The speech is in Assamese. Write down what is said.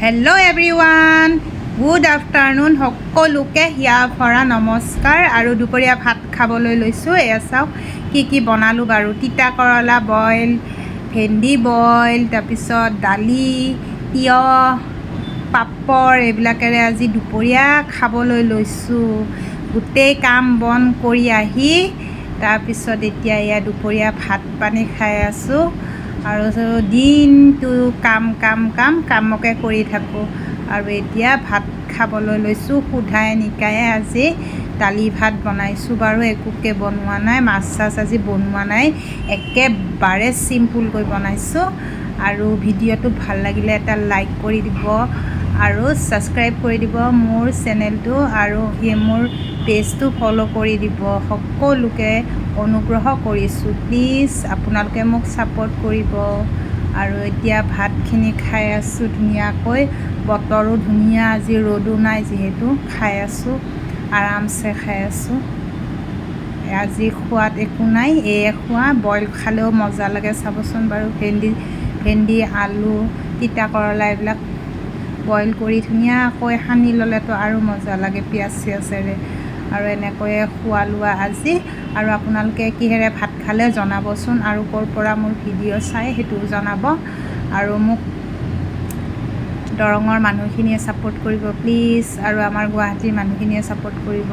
Hello' everyone, good afternoon. সকলোকে হিয়া ভৰা নমস্কাৰ। আৰু দুপৰীয়া ভাত খাবলৈ লৈছোঁ। এয়া চাওক কি বনালোঁ বাৰু। তিতা কেৰেলা বইল, ভেন্দি বইল, তাৰপিছত দালি, তিয়ঁহ, পাপৰ, এইবিলাকেৰে আজি দুপৰীয়া খাবলৈ লৈছোঁ। গোটেই কাম বন কৰি আহি তাৰপিছত এতিয়া এয়া দুপৰীয়া ভাত পানী খাই আছোঁ। আৰু দিনটো কামকে কৰি থাকোঁ। আৰু এতিয়া ভাত খাবলৈ লৈছোঁ। সুধাই নিকায়ে আজি দালি ভাত বনাইছোঁ বাৰু, একোকে বনোৱা নাই, মাছ চাছ আজি বনোৱা নাই, একেবাৰে চিম্পুলকৈ বনাইছোঁ। আৰু ভিডিঅ'টো ভাল লাগিলে এটা লাইক কৰি দিব আৰু ছাবস্ক্ৰাইব কৰি দিব মোৰ চেনেলটো, আৰু মোৰ পেজটো ফ'ল' কৰি দিব। সকলোকে অনুগ্ৰহ কৰিছোঁ, প্লিজ আপোনালোকে মোক ছাপোৰ্ট কৰিব। আৰু এতিয়া ভাতখিনি খাই আছোঁ ধুনীয়াকৈ। বতৰো ধুনীয়া, আজি ৰ'দো নাই যিহেতু, খাই আছোঁ, আৰামছে খাই আছোঁ। আজি খোৱাত একো নাই, এয়ে খোৱা। বইল খালেও মজা লাগে চাবচোন বাৰু। ভেন্দি, আলু, তিতা কেৰেলা এইবিলাক বইল কৰি ধুনীয়াকৈ সানি ল'লেতো আৰু মজা লাগে পিঁয়াজ চিয়াজেৰে। আৰু এনেকৈয়ে খোৱা লোৱা আজি। আৰু আপোনালোকে কিহেৰে ভাত খালে জনাবচোন, আৰু ক'ৰ পৰা মোৰ ভিডিঅ' চাই সেইটোও জনাব। আৰু মোক দৰঙৰ মানুহখিনিয়ে ছাপোৰ্ট কৰিব প্লিজ, আৰু আমাৰ গুৱাহাটীৰ মানুহখিনিয়ে ছাপোৰ্ট কৰিব।